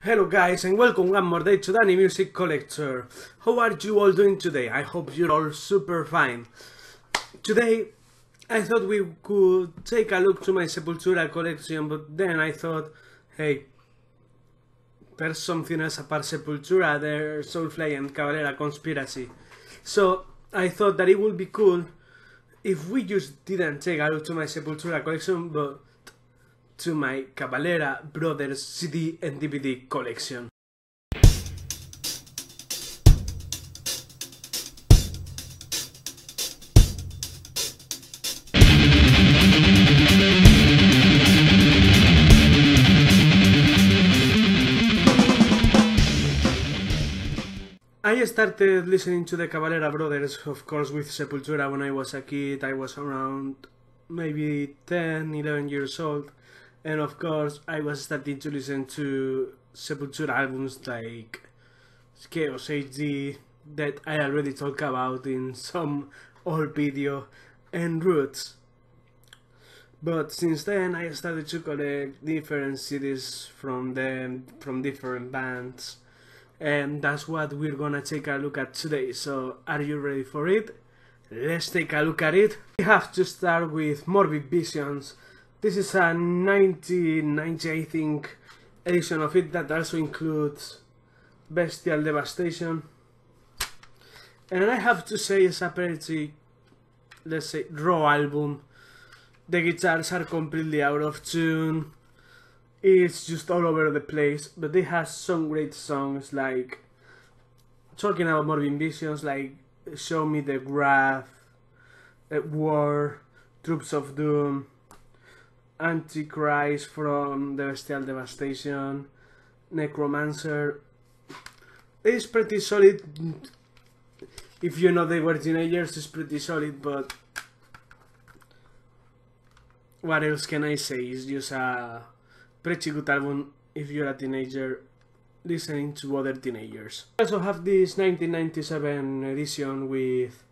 Hello guys and welcome one more day to Danny Music Collector. How are you all doing today? I hope you're all super fine. Today I thought we could take a look to my Sepultura collection, but then I thought, hey, there's something else apart Sepultura, there's Soulfly and Cavalera Conspiracy. So I thought that it would be cool if we just didn't take a look to my Sepultura collection, but to my Cavalera Brothers CD and DVD collection. I started listening to the Cavalera Brothers, of course, with Sepultura when I was a kid. I was around maybe 10, 11 years old. And of course, I was starting to listen to Sepultura albums like Chaos HD that I already talked about in some old video, and Roots. But since then, I started to collect different CDs from them, from different bands, and that's what we're gonna take a look at today. So, are you ready for it? Let's take a look at it. We have to start with Morbid Visions. This is a 1990, I think, edition of it that also includes Bestial Devastation. And I have to say it's a pretty, let's say, raw album. The guitars are completely out of tune. It's just all over the place, but it has some great songs, like, talking about Morbid Visions, like Show Me the Graph, War, Troops of Doom, Antichrist from the Bestial Devastation, Necromancer. It's pretty solid. If you know they were teenagers, it's pretty solid, but what else can I say? It's just a pretty good album if you're a teenager listening to other teenagers. I also have this 1997 edition with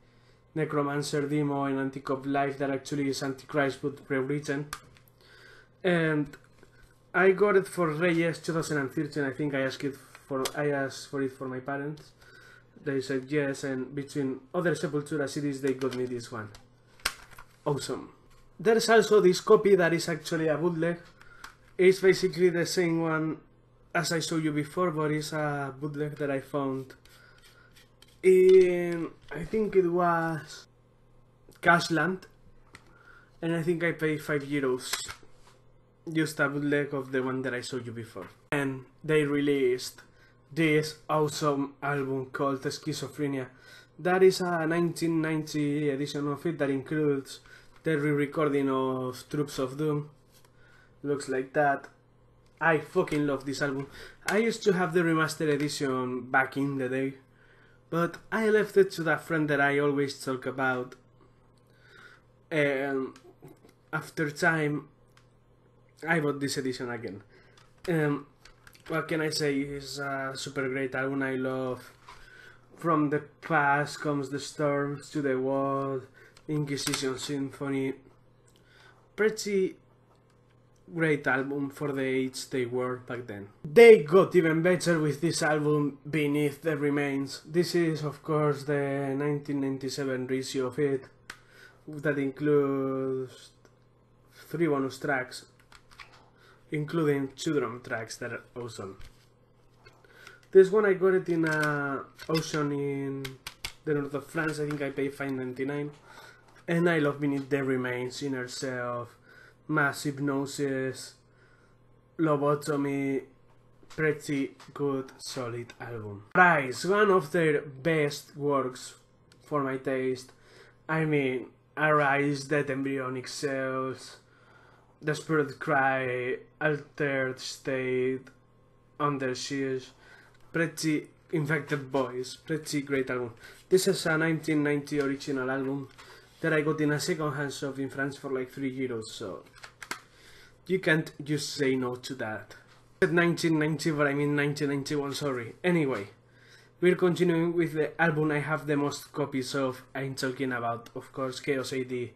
Necromancer demo and Anticop Live that actually is Antichrist but rewritten. And I got it for Reyes 2013. I think I asked for it for my parents. They said yes, and between other Sepultura CDs they got me this one. Awesome. There's also this copy that is actually a bootleg. It's basically the same one as I showed you before, but it's a bootleg that I found in, I think it was Cashland, and I think I paid €5. Just a bootleg of the one that I showed you before. And they released this awesome album called Schizophrenia. That is a 1990 edition of it that includes the re-recording of Troops of Doom. Looks like that. I fucking love this album. I used to have the remastered edition back in the day, but I left it to that friend that I always talk about. And after time, I bought this edition again. What can I say? It's a super great album. I love From the Past Comes the Storms to the Wall, Inquisition Symphony. Pretty great album for the age they were back then. They got even better with this album, Beneath the Remains. This is of course the 1997 reissue of it, that includes 3 bonus tracks, including 2 drum tracks that are awesome. This one I got it in a auction in the north of France. I think I paid $5.99, and I love Beneath the Remains, Inner Self, Mass Hypnosis, Lobotomy. Pretty good, solid album. Price, one of their best works for my taste. I mean, Arise, Dead Embryonic Cells, Desperate Cry, Altered State, Under Siege, pretty Infected Boys, pretty great album. This is a 1990 original album that I got in a second-hand shop in France for like €3, so you can't just say no to that. I said 1990, but I mean 1991, sorry. Anyway, we're continuing with the album I have the most copies of. I'm talking about, of course, Chaos AD.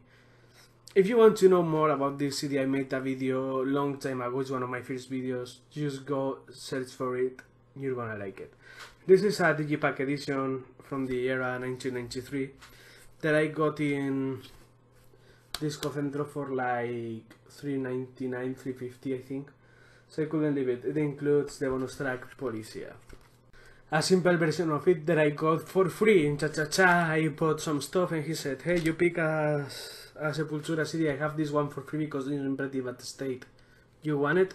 If you want to know more about this CD, I made a video long time ago. It's one of my first videos. Just go search for it. You're gonna like it. This is a digipack edition from the era 1993 that I got in Disco Centro for like $3.99, $3.50 I think. So I couldn't leave it. It includes the bonus track Policia. A simple version of it that I got for free in Cha-Cha-Cha. I bought some stuff and he said, hey, you pick a Sepultura CD, I have this one for free because it's in pretty bad state. You want it?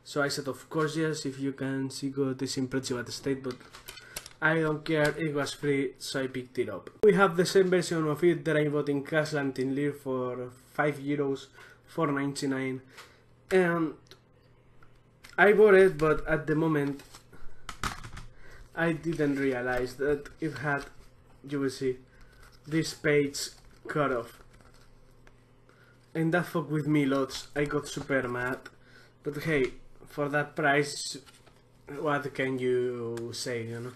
So I said, of course yes, if you can see good, it's in pretty bad state, but I don't care, it was free, so I picked it up. We have the same version of it that I bought in Cashland in Lille for €5, $4.99. And I bought it, but at the moment I didn't realize that it had, you will see, this page cut off. And that fucked with me lots. I got super mad. But hey, for that price, what can you say, you know?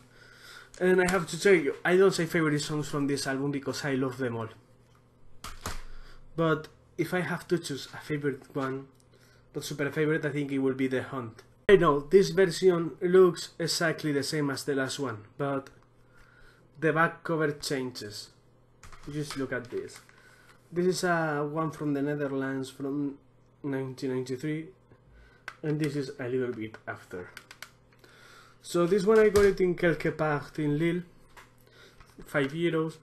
And I have to tell you, I don't say favorite songs from this album because I love them all. But if I have to choose a favorite one, not super favorite, I think it will be The Hunt. I know, this version looks exactly the same as the last one, but the back cover changes. Just look at this. This is a one from the Netherlands from 1993, and this is a little bit after. So this one I got it in Quelque Part in Lille, €5,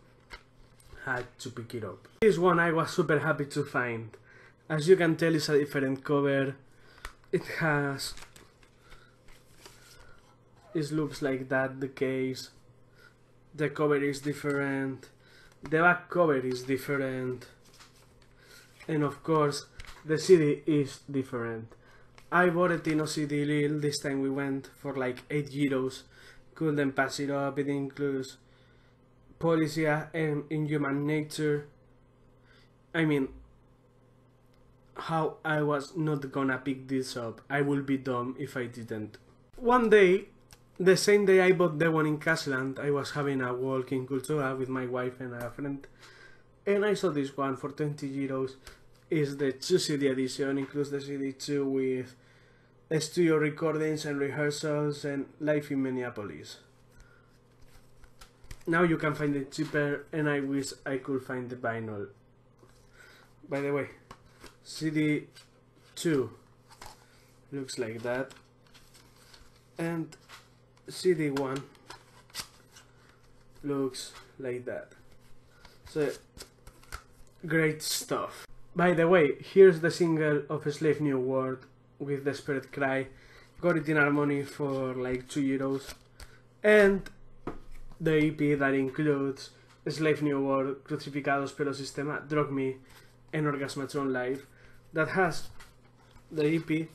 had to pick it up. This one I was super happy to find. As you can tell, it's a different cover. It looks like that, the case. The cover is different. The back cover is different. And of course, the CD is different. I bought it in OCD Lille, this time we went for like €8. Couldn't pass it up, it includes Policia and Inhuman Nature. I mean, how I was not gonna pick this up. I would be dumb if I didn't. One day, the same day I bought the one in Cashland, I was having a walk in Cultura with my wife and a friend, and I saw this one for €20. It's the 2 CD edition, includes the CD2 with studio recordings and rehearsals and live in Minneapolis. Now you can find it cheaper, and I wish I could find the vinyl. By the way, CD2 looks like that, and CD1 looks like that. So, great stuff. By the way, here's the single of Slave New World with Desperate Cry. Got it in Harmony for like €2. And the EP that includes Slave New World, Crucificados pelo Sistema, Drug Me, and Orgasmatron Live. That has the EP,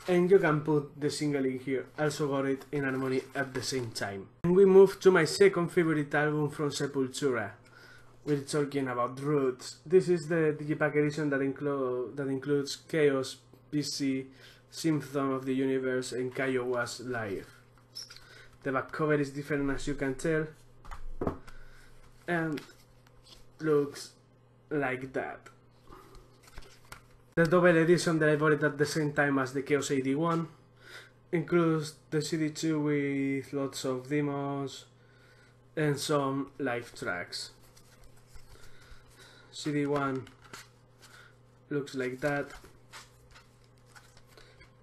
and you can put the single in here. Also got it in Harmony at the same time. And we move to my second favorite album from Sepultura. We're talking about Roots. This is the digipack edition that includes Chaos, BC, Symptom of the Universe, and Kiowa's Live. The back cover is different, as you can tell, and looks like that. The double edition that I bought it at the same time as the Chaos 81 includes the CD2 with lots of demos and some live tracks. CD1 looks like that,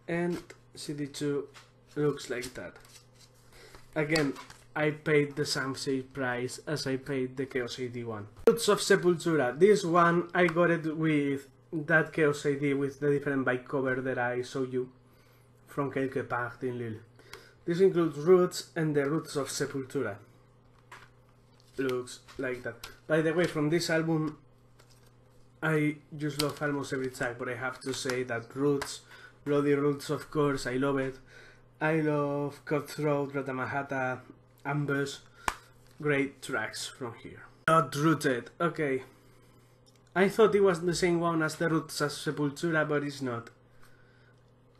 and CD2 looks like that. Again, I paid the same price as I paid the Chaos AD one. Roots of Sepultura. This one I got it with that Chaos AD with the different bike cover that I showed you from Quelque Part in Lille. This includes Roots and the Roots of Sepultura. Looks like that. By the way, from this album I just love almost every track, but I have to say that Roots, Bloody Roots, of course, I love it. I love Cutthroat, Ratamahata, Ambush, great tracks from here. Not Rooted, okay. I thought it was the same one as the Roots as Sepultura, but it's not.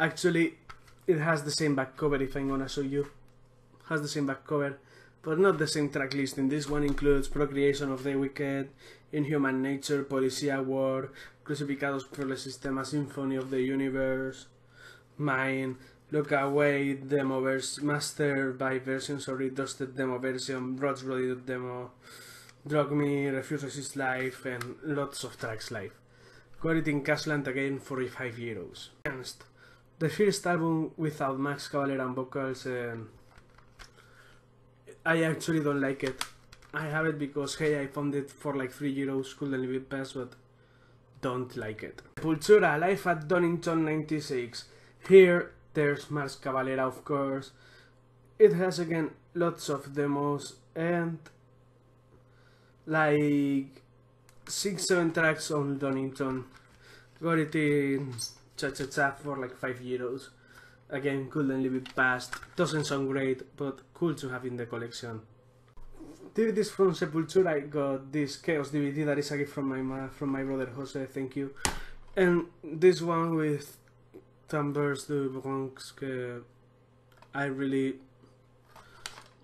Actually, it has the same back cover if I'm gonna show you. Has the same back cover, but not the same track listing. This one includes Procreation of the Wicked, Inhuman Nature, Policia War, Crucificados por el sistema, Symphony of the Universe, Mine, Look Away, Demo version, Master by version, sorry, Dusted demo version, Rod's Bloody demo, Drug Me, Refuse Resist Live, and lots of tracks live. Got it in Cashland again for €5. Next, the first album without Max Cavalera and vocals, and I actually don't like it. I have it because, hey, I found it for like €3, couldn't leave it past, but don't like it. Sepultura, live at Donington 96. Here, there's Max Cavalera, of course. It has again lots of demos and like 6-7 tracks on Donington. Got it in cha-cha-cha for like €5. Again, couldn't leave it past. Doesn't sound great, but cool to have in the collection. DVDs from Sepultura, I got this Chaos DVD that is a gift from my brother Jose, thank you. And this one with Timbers de Bronx, I really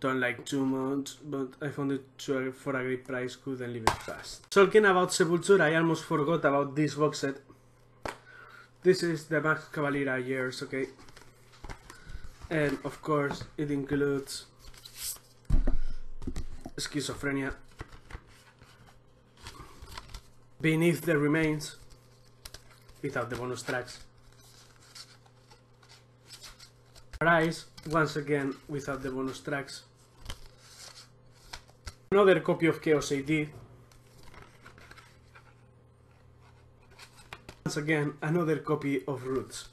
don't like too much, but I found it for a great price, couldn't leave it past. Talking about Sepultura, I almost forgot about this box set. This is the Max Cavalera years, okay? And of course, it includes Schizophrenia, Beneath the Remains, without the bonus tracks, Rise, once again without the bonus tracks, another copy of Chaos AD, once again another copy of Roots.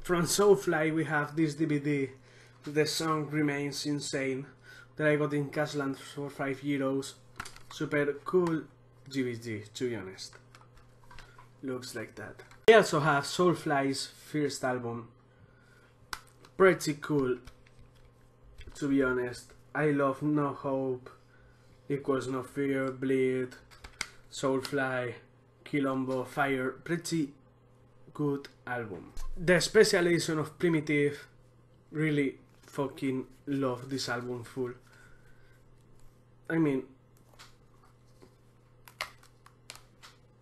From Soulfly we have this DVD, The Song Remains Insane, that I got in Cashland for €5. Super cool GBG, to be honest. Looks like that. I also have Soulfly's first album. Pretty cool, to be honest. I love No Hope, Equals No Fear, Bleed, Soulfly, Quilombo, Fire. Pretty good album. The special edition of Primitive, really fucking love this album full. I mean,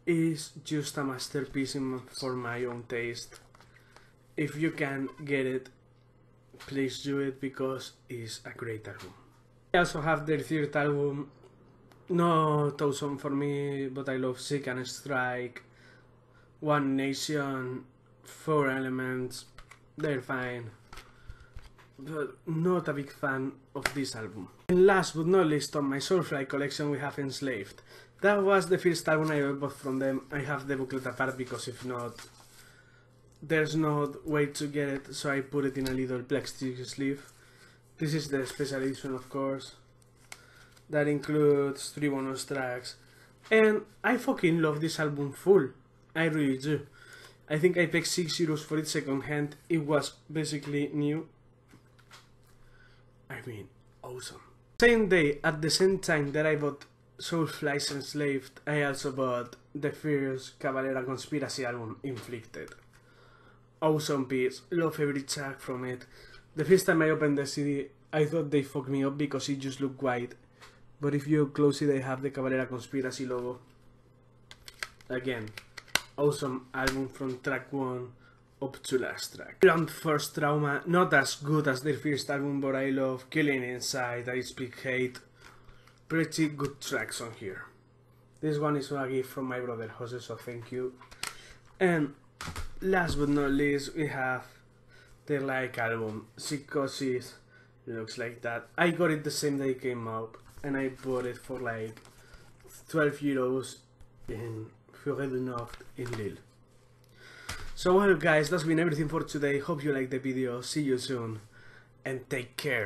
it's just a masterpiece for my own taste. If you can get it, please do it because it's a great album. I also have their third album, not awesome for me, but I love Seek and Strike, One Nation, Four Elements, they're fine. But not a big fan of this album. And last but not least, on my Soulfly collection we have Enslaved. That was the first album I ever bought from them. I have the booklet apart because if not, there's no way to get it, so I put it in a little plastic sleeve. This is the special edition, of course. That includes 3 bonus tracks. And I fucking love this album full. I really do. I think I paid €6 for it second hand. It was basically new. I mean, awesome. Same day, at the same time that I bought Soulfly's Enslaved, I also bought the first Cavalera Conspiracy album, Inflicted. Awesome piece, love every track from it. The first time I opened the CD, I thought they fucked me up because it just looked white. But if you close it, they have the Cavalera Conspiracy logo. Again, awesome album from track 1 up to last track. Blunt Force Trauma, not as good as their first album, but I love Killing Inside, I Speak Hate. Pretty good tracks on here. This one is a gift from my brother Jose, so thank you. And last but not least, we have their like album, Psychosis. Looks like that. I got it the same day it came out, and I bought it for like €12 in Forêt du Nord in Lille. So well guys, that's been everything for today. Hope you liked the video. See you soon and take care.